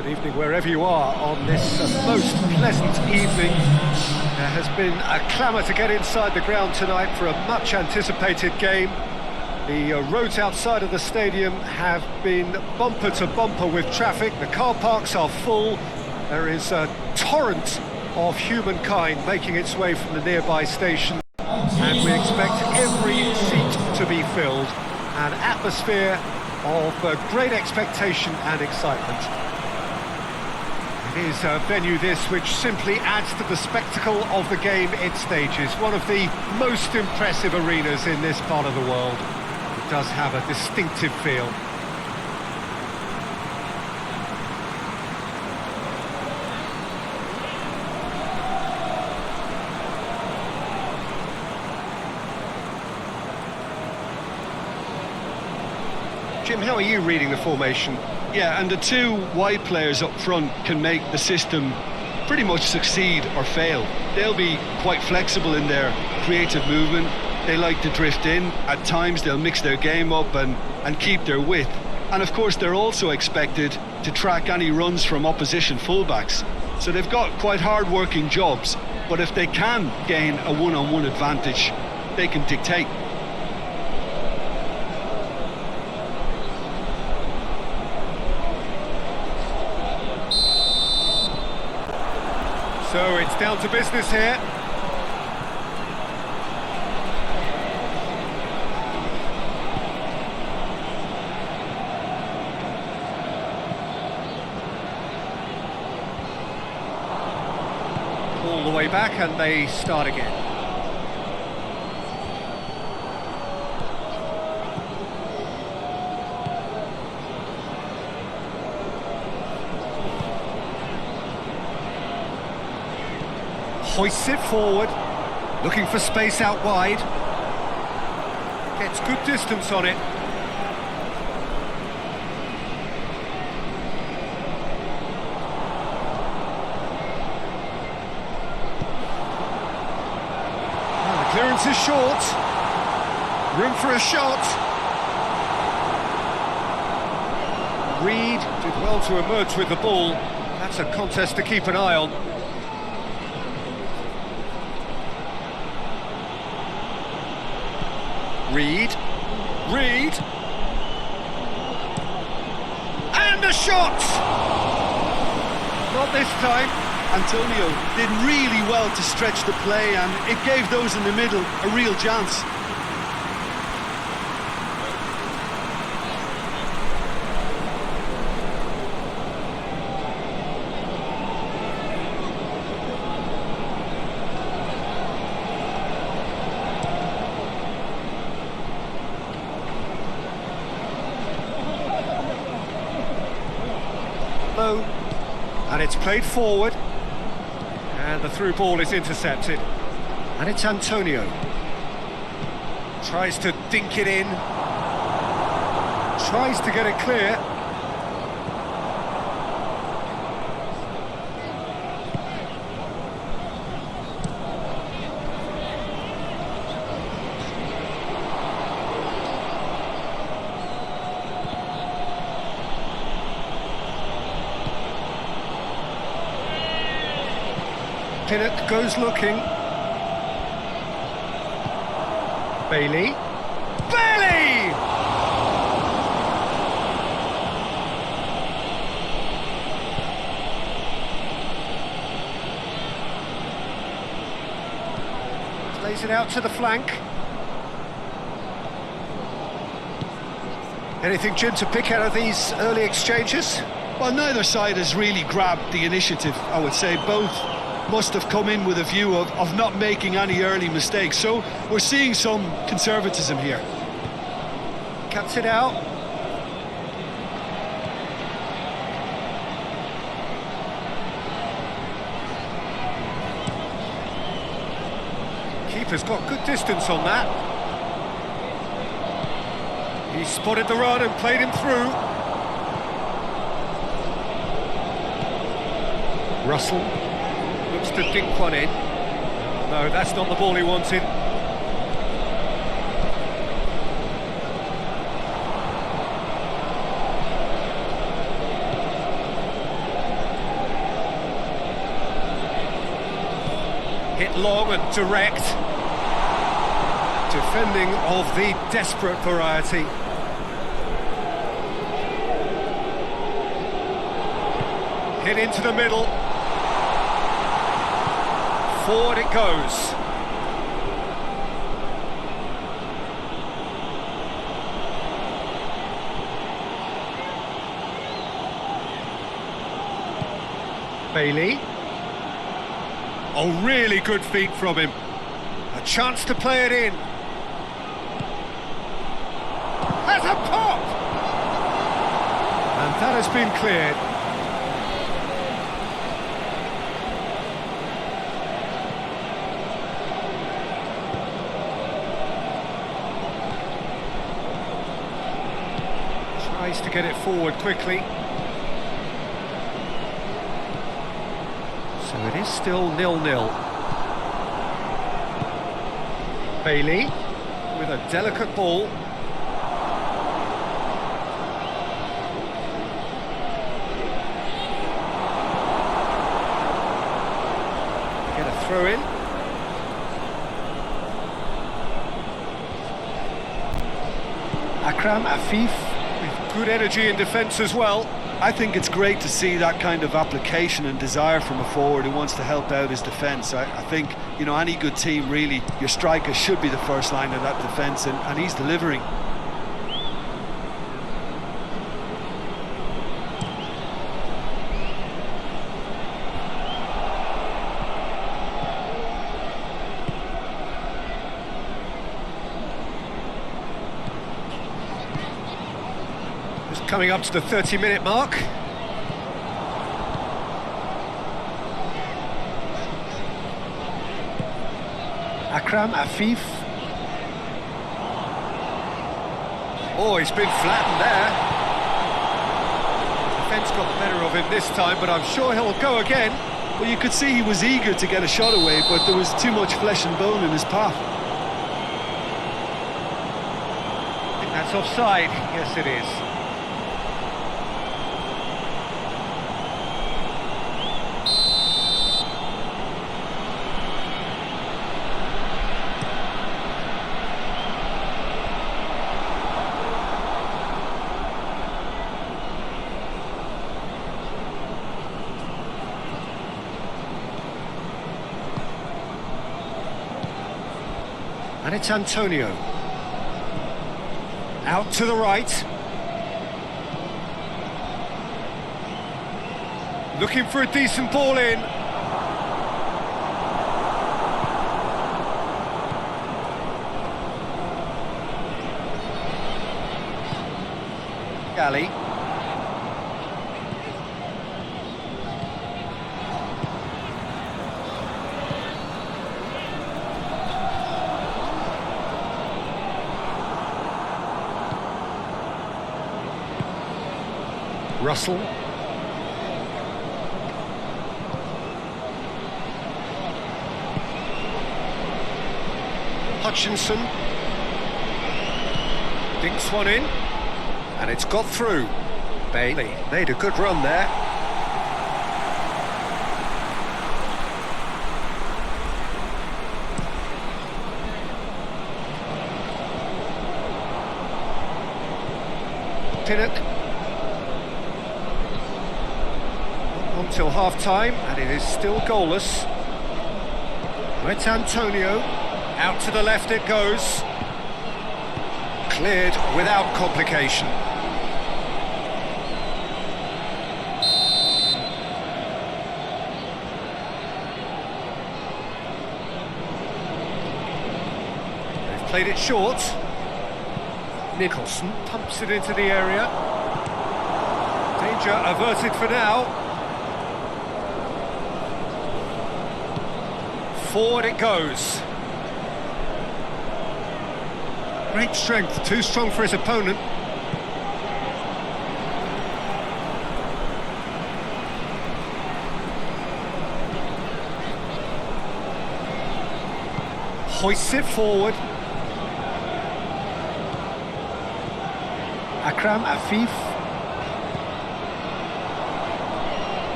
Good evening wherever you are on this most pleasant evening. There has been a clamour to get inside the ground tonight for a much anticipated game. The roads outside of the stadium have been bumper to bumper with traffic. The car parks are full. There is a torrent of humankind making its way from the nearby station, and we expect every seat to be filled. An atmosphere of great expectation and excitement. It is a venue this which simply adds to the spectacle of the game it stages. One of the most impressive arenas in this part of the world. It does have a distinctive feel. Jim, how are you reading the formation? Yeah, and the two wide players up front can make the system pretty much succeed or fail. They'll be quite flexible in their creative movement. They like to drift in. At times they'll mix their game up and keep their width. And of course they're also expected to track any runs from opposition fullbacks. So they've got quite hard-working jobs, but if they can gain a one-on-one advantage, they can dictate. So it's down to business here. All the way back and they start again. Hoists it forward, looking for space out wide. Gets good distance on it. Oh, the clearance is short. Room for a shot. Reed did well to emerge with the ball. That's a contest to keep an eye on. Reed, and a shot! Not this time. Antonio did really well to stretch the play, and it gave those in the middle a real chance. And it's played forward, and the through ball is intercepted, and it's Antonio. Tries to dink it in, tries to get it clear. Pinnock goes looking. Bailey. Plays it out to the flank. Anything, Jim, to pick out of these early exchanges? Well, neither side has really grabbed the initiative, I would say. Both must have come in with a view of not making any early mistakes. So we're seeing some conservatism here. Cuts it out. Keeper's got good distance on that. He spotted the run and played him through. Russell looks to dink one in. No, that's not the ball he wanted. Hit long and direct. Defending of the desperate variety. Hit into the middle. Forward it goes. Bailey. Oh, really good feet from him. A chance to play it in. Has a pop! And that has been cleared. Tries to get it forward quickly. So it is still 0-0. Bailey with a delicate ball. Get a throw in. Akram Afif with good energy in defence as well. I think it's great to see that kind of application and desire from a forward who wants to help out his defence. I think, you know, any good team, really, your striker should be the first line of that defence, and he's delivering. Coming up to the 30-minute mark. Akram Afif. Oh, he's been flattened there. Defence got the better of him this time, but I'm sure he'll go again. Well, you could see he was eager to get a shot away, but there was too much flesh and bone in his path. I think that's offside. Yes, it is. And it's Antonio. Out to the right. Looking for a decent ball in. Galley. Russell. Hutchinson. Dinks one in. And it's got through. Bailey made a good run there. Pinnock. Until half-time, and it is still goalless. It's Antonio. Out to the left it goes. Cleared without complication. They've played it short. Nicholson pumps it into the area. Danger averted for now. Forward it goes. Great strength, too strong for his opponent. Hoists it forward. Akram Afif.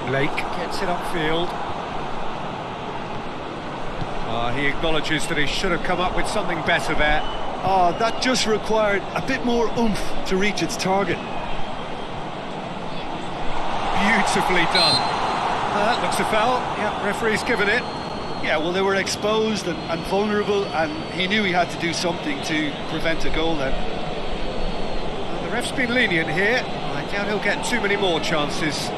Blake gets it upfield. He acknowledges that he should have come up with something better there. That just required a bit more oomph to reach its target. Beautifully done. That looks a foul. Yeah, referee's given it. Yeah, well, they were exposed and vulnerable, and he knew he had to do something to prevent a goal then. Well, the ref's been lenient here. I doubt he'll get too many more chances.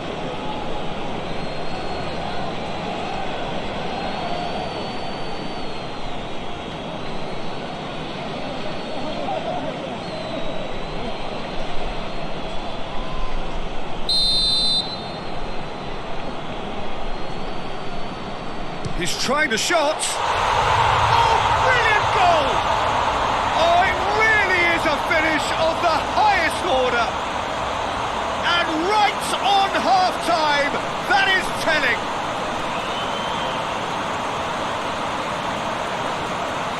He's trying the shot. Oh, brilliant goal! Oh, it really is a finish of the highest order. And right on half-time, that is telling.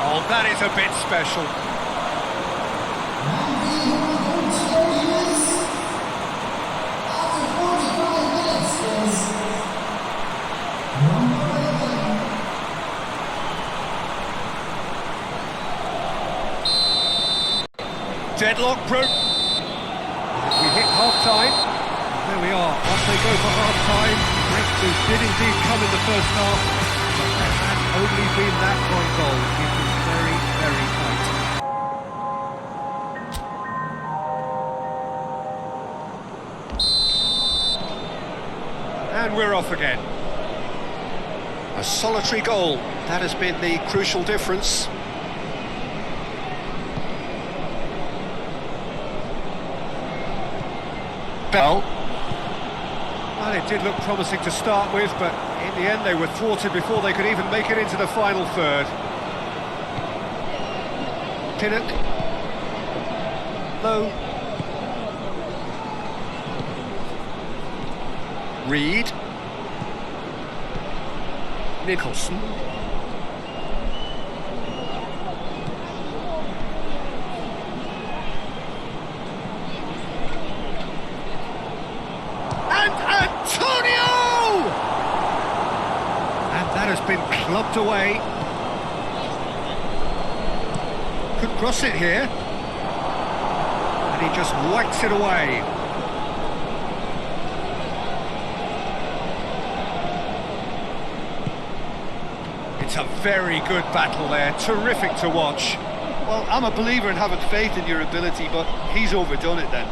Oh, that is a bit special. Deadlock broke. We hit half-time. There we are. Off they go for half-time. Breakthrough did indeed come in the first half, but there had only been that one goal. It was very, very tight. And we're off again. A solitary goal. That has been the crucial difference. Well, it did look promising to start with, but in the end they were thwarted before they could even make it into the final third. Pinnock. Low. Reed. Nicholson. Has been clubbed away. Could cross it here. And he just whacks it away. It's a very good battle there. Terrific to watch. Well, I'm a believer in having faith in your ability, but he's overdone it then.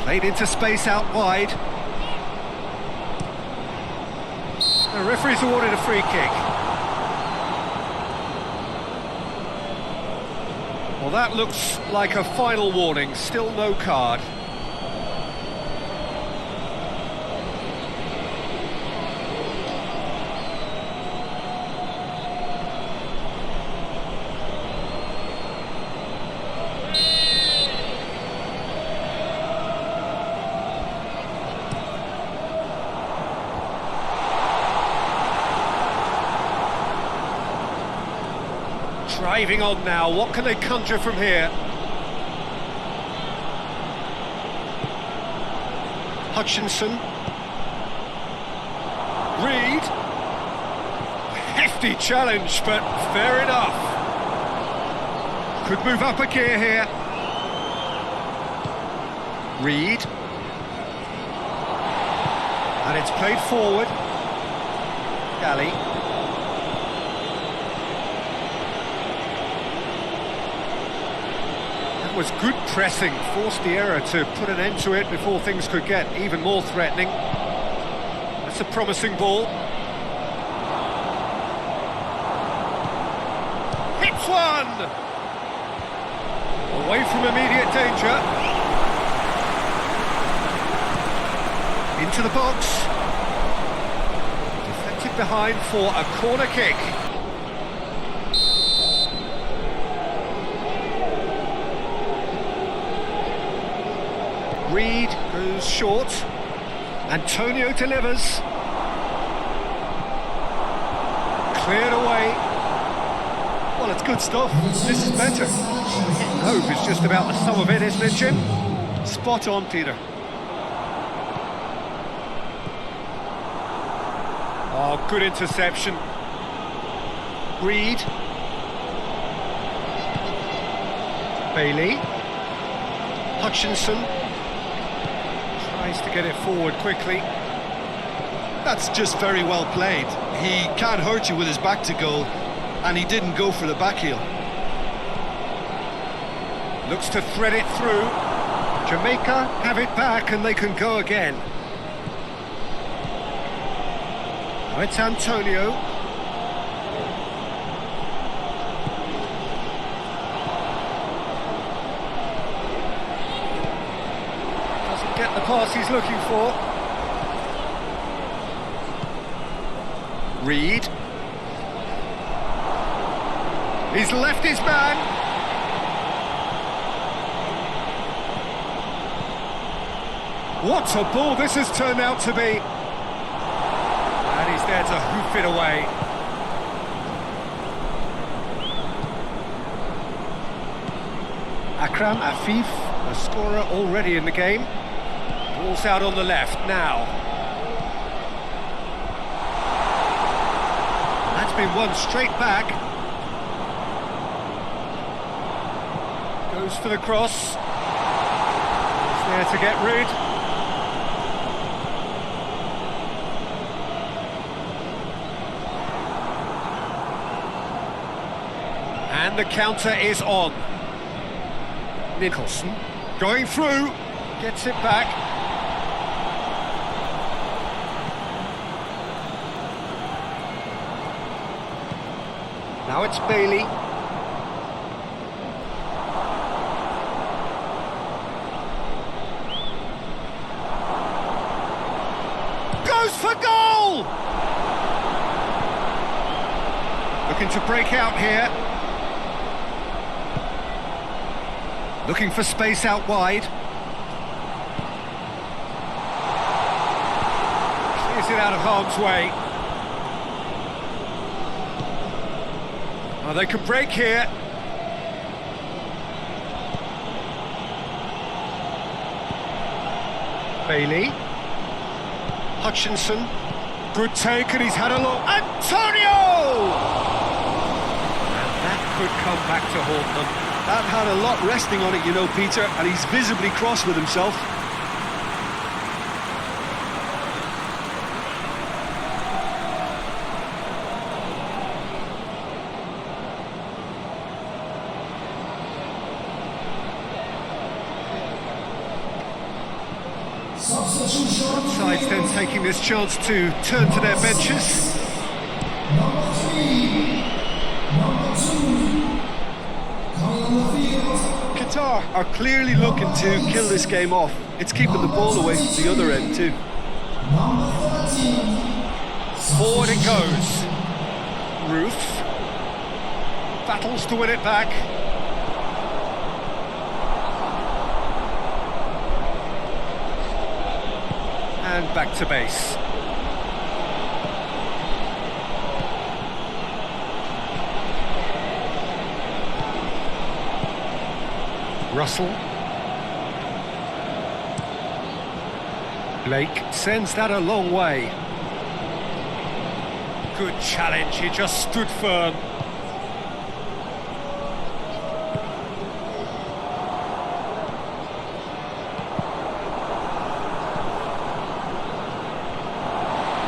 Played into space out wide. The referee's awarded a free kick. Well, that looks like a final warning. Still no card. Driving on now, what can they conjure from here? Hutchinson. Reed. Hefty challenge, but fair enough. Could move up a gear here. Reed. And it's played forward. Galley. Was good pressing, forced the error to put an end to it before things could get even more threatening. That's a promising ball. Hits one! Away from immediate danger. Into the box. Deflected behind for a corner kick. Reed goes short. Antonio delivers. Cleared away. Well, it's good stuff. This is better. Hope is just about the sum of it, isn't it, Jim? Spot on, Peter. Oh, good interception. Reed. Bailey. Hutchinson. Tries to get it forward quickly. That's just very well played. He can't hurt you with his back to goal, and he didn't go for the back heel. Looks to thread it through. Jamaica have it back and they can go again. Now it's Antonio. Doesn't get the pass he's looking for. Reed. He's left his man. What a ball this has turned out to be. And he's there to hoof it away. Akram Afif, a scorer already in the game. Ball's out on the left now. That's been won straight back. Goes for the cross. He's there to get rid. And the counter is on. Nicholson going through, gets it back. Now it's Bailey. Goes for goal! Looking to break out here. Looking for space out wide. Clears it out of harm's way. Oh, they can break here. Bailey. Hutchinson. Good take, and he's had a look. Antonio! And that could come back to haunt them. That had a lot resting on it, you know, Peter, and he's visibly cross with himself. Sides then taking this chance to turn to their benches. Qatar are clearly looking to kill this game off. It's keeping the ball away from the other end too. Forward it goes. Roof. Battles to win it back. And back to base. Russell. Blake sends that a long way. Good challenge, he just stood firm.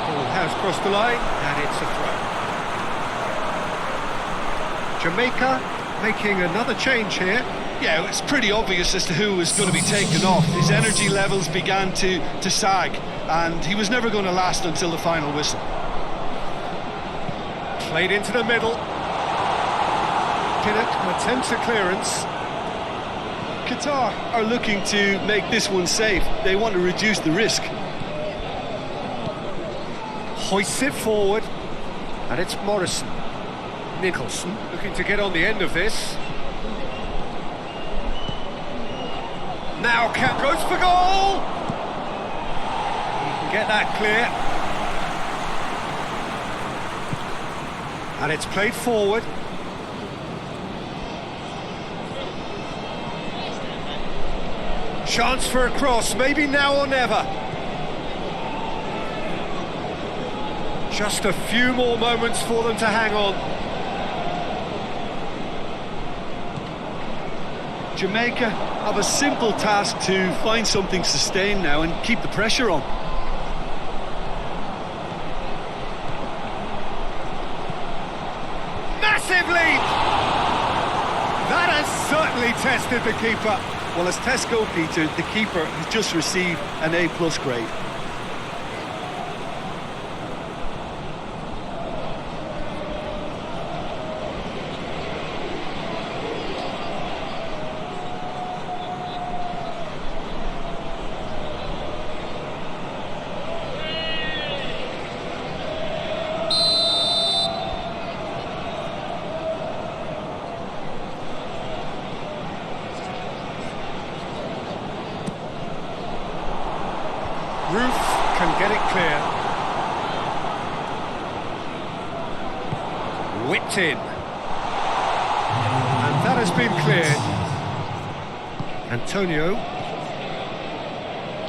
Ball has crossed the line, and it's a throw. Jamaica making another change here. Yeah, it's pretty obvious as to who was going to be taken off. His energy levels began to sag, and he was never going to last until the final whistle. Played into the middle. Pinnock attempts a clearance. Qatar are looking to make this one safe. They want to reduce the risk. Hoists it forward, and it's Morrison. Nicholson looking to get on the end of this. Now Cat goes for goal! He can get that clear. And it's played forward. Chance for a cross, maybe now or never. Just a few more moments for them to hang on. Jamaica have a simple task to find something sustained now and keep the pressure on. Massive leap! That has certainly tested the keeper. Well, as tests go, Peter, the keeper has just received an A+ grade. Roof can get it clear. Whipped in. And that has been cleared. Antonio.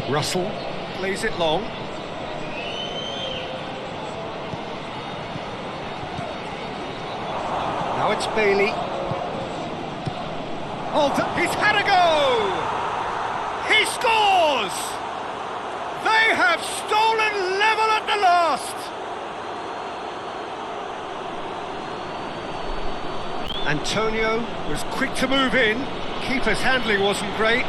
Russell plays it long. Now it's Bailey. Oh, he's had a go! He scores! They have stolen level at the last! Antonio was quick to move in. Keeper's handling wasn't great.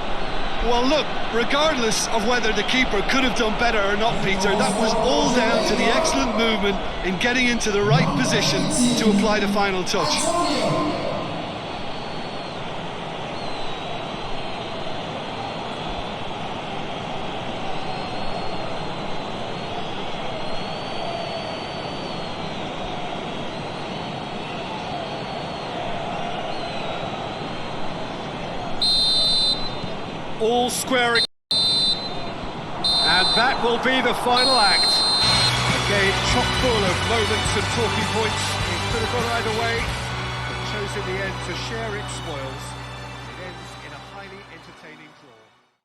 Well, look, regardless of whether the keeper could have done better or not, Peter, that was all down to the excellent movement in getting into the right position to apply the final touch. All squaring. And that will be the final act. A game chock full of moments and talking points. It could have gone either way, but chose in the end to share its spoils.